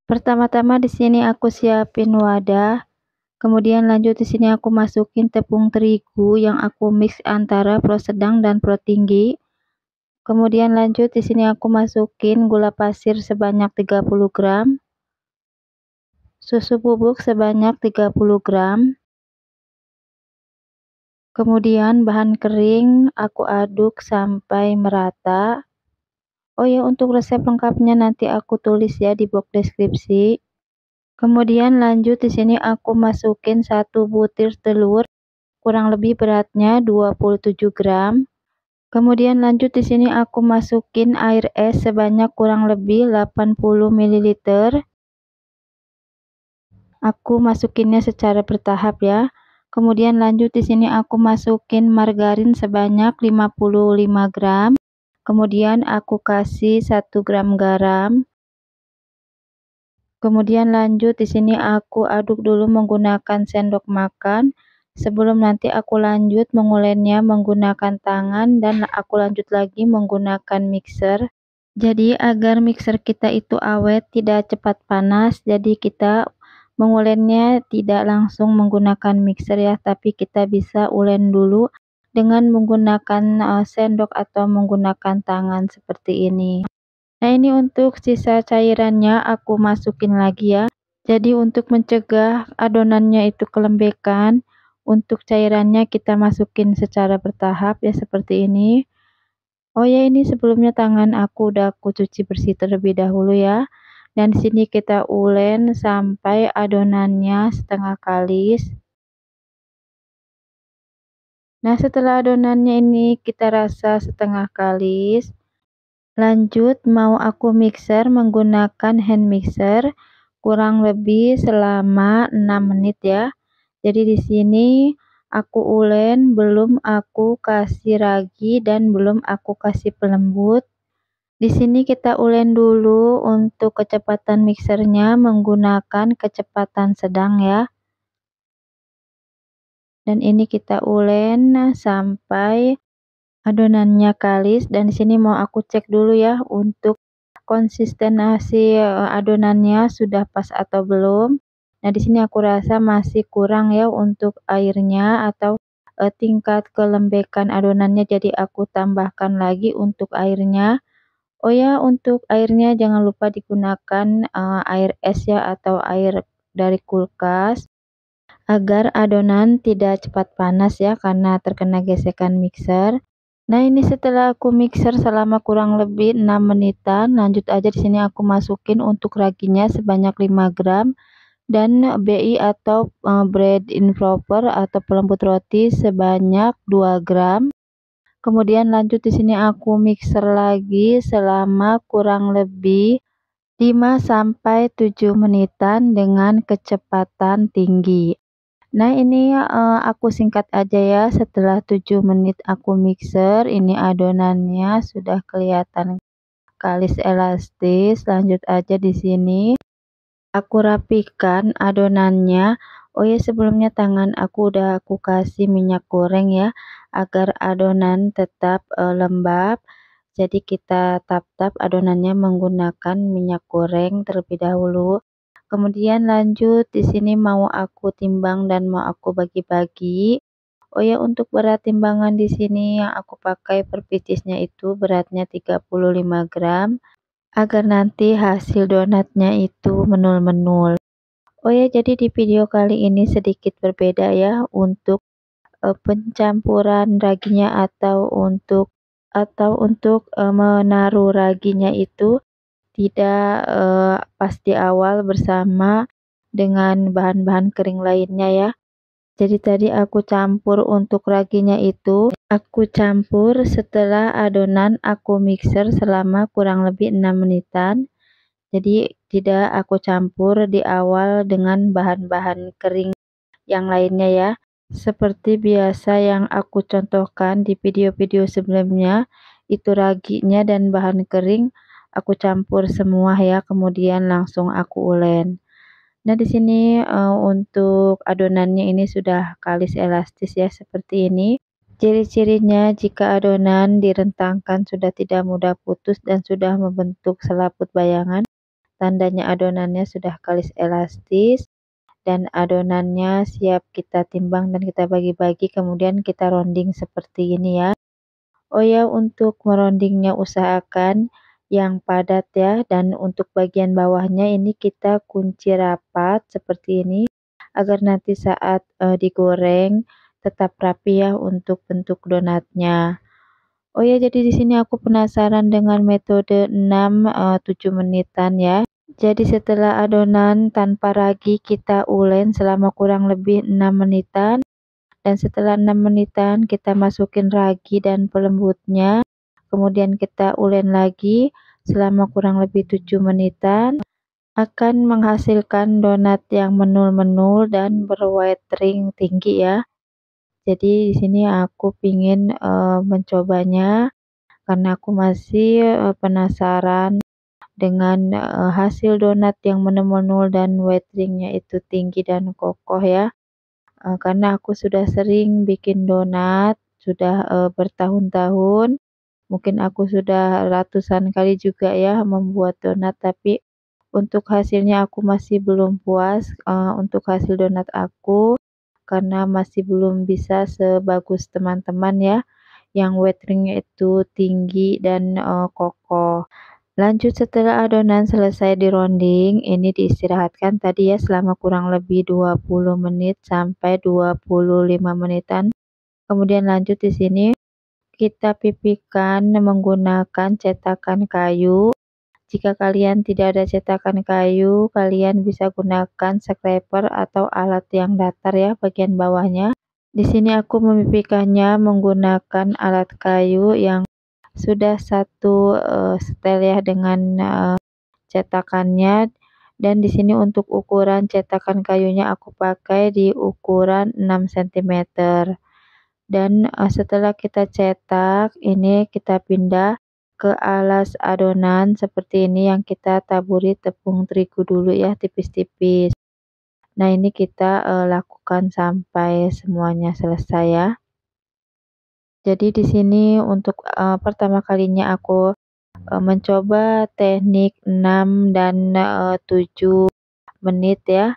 Pertama-tama di sini aku siapin wadah, kemudian lanjut di sini aku masukin tepung terigu yang aku mix antara pro sedang dan pro tinggi. Kemudian lanjut di sini aku masukin gula pasir sebanyak 30 gram, susu bubuk sebanyak 30 gram. Kemudian bahan kering aku aduk sampai merata. Oh ya, untuk resep lengkapnya nanti aku tulis ya di box deskripsi. Kemudian lanjut di sini aku masukin 1 butir telur, kurang lebih beratnya 27 gram. Kemudian lanjut di sini aku masukin air es sebanyak kurang lebih 80 ml. Aku masukinnya secara bertahap ya. Kemudian lanjut di sini aku masukin margarin sebanyak 55 gram. Kemudian aku kasih 1 gram garam. Kemudian lanjut di sini aku aduk dulu menggunakan sendok makan sebelum nanti aku lanjut mengulensnya menggunakan tangan dan aku lanjut lagi menggunakan mixer. Jadi agar mixer kita itu awet, tidak cepat panas, jadi kita mengulensnya tidak langsung menggunakan mixer ya, tapi kita bisa ulen dulu dengan menggunakan sendok atau menggunakan tangan seperti ini. Nah, ini untuk sisa cairannya aku masukin lagi ya. Jadi untuk mencegah adonannya itu kelembekan, untuk cairannya kita masukin secara bertahap ya seperti ini. Oh ya, ini sebelumnya tangan aku udah aku cuci bersih terlebih dahulu ya. Dan di sini kita ulen sampai adonannya setengah kalis. Nah, setelah adonannya ini kita rasa setengah kalis, lanjut mau aku mixer menggunakan hand mixer kurang lebih selama 6 menit ya. Jadi di sini aku ulen, belum aku kasih ragi dan belum aku kasih pelembut. Di sini kita ulen dulu untuk kecepatan mixernya menggunakan kecepatan sedang ya. Dan ini kita ulen sampai adonannya kalis, dan di sini mau aku cek dulu ya untuk konsistensi adonannya sudah pas atau belum. Nah, di sini aku rasa masih kurang ya untuk airnya atau tingkat kelembekan adonannya, jadi aku tambahkan lagi untuk airnya. Oh ya, untuk airnya jangan lupa digunakan air es ya atau air dari kulkas agar adonan tidak cepat panas ya karena terkena gesekan mixer. Nah, ini setelah aku mixer selama kurang lebih 6 menitan, lanjut aja di sini aku masukin untuk raginya sebanyak 5 gram dan BI atau bread improper atau pelembut roti sebanyak 2 gram. Kemudian lanjut di sini aku mixer lagi selama kurang lebih 5 sampai 7 menitan dengan kecepatan tinggi. Nah, ini aku singkat aja ya, setelah 7 menit aku mixer, ini adonannya sudah kelihatan kalis elastis. Lanjut aja di sini aku rapikan adonannya. Oh ya, sebelumnya tangan aku udah aku kasih minyak goreng ya agar adonan tetap lembab. Jadi kita tap-tap adonannya menggunakan minyak goreng terlebih dahulu. Kemudian lanjut di sini mau aku timbang dan mau aku bagi-bagi. Oh ya, untuk berat timbangan di sini yang aku pakai per picisnya itu beratnya 35 gram agar nanti hasil donatnya itu menul-menul. Oh ya, jadi di video kali ini sedikit berbeda ya untuk pencampuran raginya atau untuk menaruh raginya itu tidak pas di awal bersama dengan bahan-bahan kering lainnya ya. Jadi tadi aku campur untuk raginya itu, aku campur setelah adonan aku mixer selama kurang lebih 6 menitan. Jadi tidak aku campur di awal dengan bahan-bahan kering yang lainnya ya. Seperti biasa yang aku contohkan di video-video sebelumnya, itu raginya dan bahan kering aku campur semua ya, kemudian langsung aku ulen. Nah, di sini untuk adonannya ini sudah kalis elastis ya seperti ini. Ciri-cirinya jika adonan direntangkan sudah tidak mudah putus dan sudah membentuk selaput bayangan. tandanya adonannya sudah kalis elastis dan adonannya siap kita timbang dan kita bagi-bagi, kemudian kita rounding seperti ini ya. Oh ya, untuk merondingnya usahakan yang padat ya, dan untuk bagian bawahnya ini kita kunci rapat seperti ini agar nanti saat digoreng tetap rapi ya untuk bentuk donatnya. Oh ya, jadi di sini aku penasaran dengan metode 6 7 menitan ya. Jadi setelah adonan tanpa ragi kita ulen selama kurang lebih 6 menitan, dan setelah 6 menitan kita masukin ragi dan pelembutnya, kemudian kita ulen lagi selama kurang lebih 7 menitan, akan menghasilkan donat yang menul-menul dan berwetring tinggi ya. Jadi di sini aku pingin mencobanya karena aku masih penasaran dengan hasil donat yang menul-menul dan wetringnya itu tinggi dan kokoh ya. Karena aku sudah sering bikin donat, sudah bertahun-tahun, mungkin aku sudah ratusan kali juga ya membuat donat, tapi untuk hasilnya aku masih belum puas untuk hasil donat aku, karena masih belum bisa sebagus teman-teman ya, yang wetringnya itu tinggi dan kokoh. Lanjut setelah adonan selesai dironding, ini diistirahatkan tadi ya selama kurang lebih 20 menit sampai 25 menitan. Kemudian lanjut di sini kita pipihkan menggunakan cetakan kayu. Jika kalian tidak ada cetakan kayu, kalian bisa gunakan scraper atau alat yang datar ya bagian bawahnya. Di sini aku memipihkannya menggunakan alat kayu yang sudah satu setel ya dengan cetakannya, dan di sini untuk ukuran cetakan kayunya aku pakai di ukuran 6 cm. Dan setelah kita cetak, ini kita pindah ke alas adonan seperti ini yang kita taburi tepung terigu dulu ya tipis-tipis. Nah, ini kita lakukan sampai semuanya selesai ya. Jadi di sini untuk pertama kalinya aku mencoba teknik 6 dan 7 menit ya,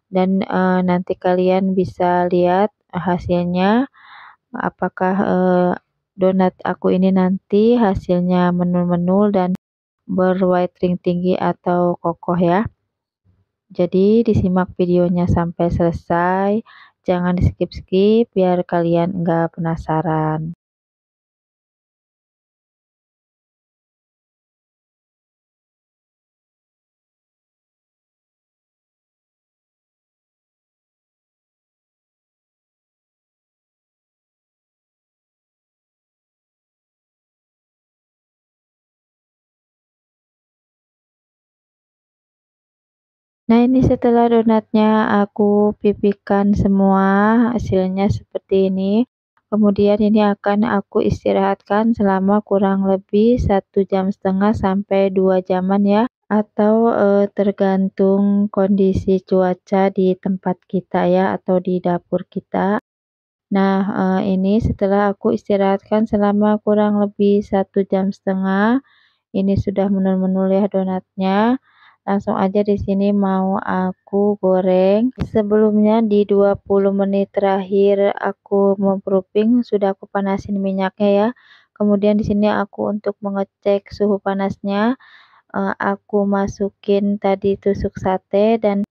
dan nanti kalian bisa lihat hasilnya, apakah donat aku ini nanti hasilnya menul-menul dan berwetring tinggi atau kokoh ya. Jadi disimak videonya sampai selesai, jangan di skip-skip biar kalian enggak penasaran. Nah, ini setelah donatnya aku pipihkan semua, hasilnya seperti ini. Kemudian ini akan aku istirahatkan selama kurang lebih 1,5 jam sampai 2 jaman ya, atau tergantung kondisi cuaca di tempat kita ya, atau di dapur kita. Nah, ini setelah aku istirahatkan selama kurang lebih 1,5 jam, ini sudah menul-menul ya donatnya. Langsung aja di sini mau aku goreng. Sebelumnya di 20 menit terakhir aku memproofing sudah aku panasin minyaknya ya. Kemudian di sini aku untuk mengecek suhu panasnya, aku masukin tadi tusuk sate, dan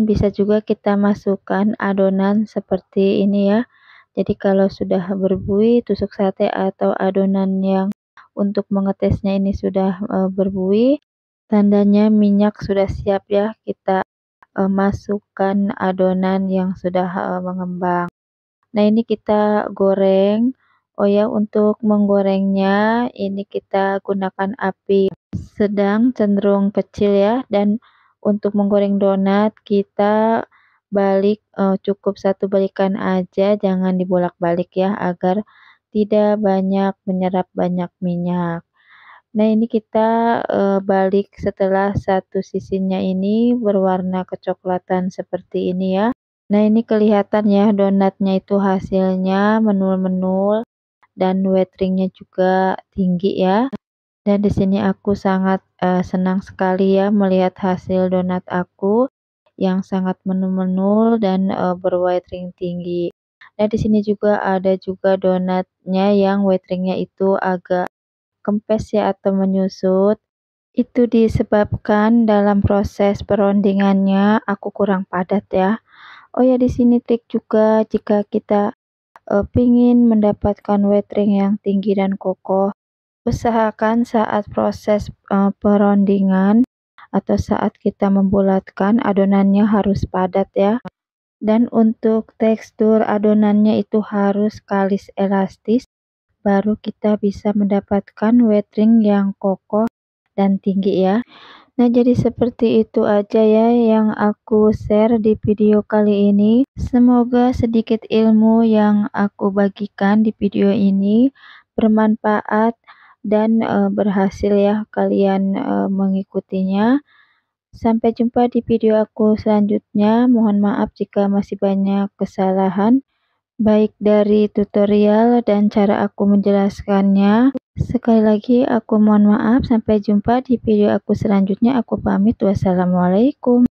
bisa juga kita masukkan adonan seperti ini ya. Jadi kalau sudah berbuih tusuk sate atau adonan yang untuk mengetesnya ini sudah berbuih, tandanya minyak sudah siap ya, kita masukkan adonan yang sudah mengembang. Nah, ini kita goreng. Oh ya, untuk menggorengnya ini kita gunakan api sedang cenderung kecil ya, dan untuk menggoreng donat kita balik cukup satu balikan aja, jangan dibolak-balik ya agar tidak banyak menyerap banyak minyak. Nah, ini kita balik setelah satu sisinya ini berwarna kecoklatan seperti ini ya. Nah, ini kelihatan ya donatnya itu hasilnya menul-menul dan wetringnya juga tinggi ya. Dan di sini aku sangat senang sekali ya melihat hasil donat aku yang sangat menul-menul dan berwhite ring tinggi. Nah, di sini juga ada juga donatnya yang white ringnya itu agak kempes ya atau menyusut. Itu disebabkan dalam proses perondingannya aku kurang padat ya. Oh ya, di sini trik juga jika kita pingin mendapatkan white ring yang tinggi dan kokoh, usahakan saat proses perondingan atau saat kita membulatkan adonannya harus padat ya. Dan untuk tekstur adonannya itu harus kalis elastis, baru kita bisa mendapatkan white ring yang kokoh dan tinggi ya. Nah, jadi seperti itu aja ya yang aku share di video kali ini. Semoga sedikit ilmu yang aku bagikan di video ini bermanfaat dan berhasil ya kalian mengikutinya. Sampai jumpa di video aku selanjutnya. Mohon maaf jika masih banyak kesalahan, baik dari tutorial dan cara aku menjelaskannya. Sekali lagi aku mohon maaf. Sampai jumpa di video aku selanjutnya. Aku pamit. Wassalamualaikum.